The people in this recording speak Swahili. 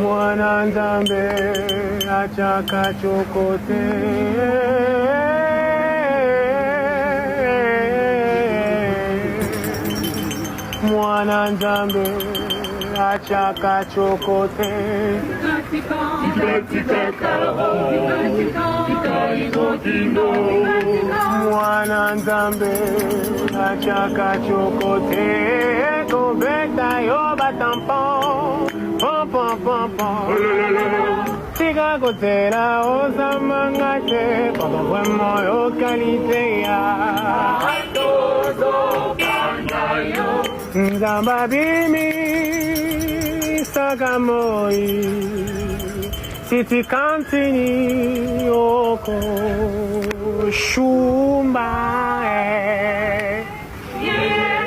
Mwana Nzambe achaka tshoko te. Mwana Nzambe achaka tshoko te. Mwana Nzambe achaka tshoko te. Kobeta yo batampon. Pom pom pom pom. Tika kotela osamanga te. Papa vraiment yo qualité ya. Nzamba bimi sakamoi. Siti kantini oko shumba. Yeah.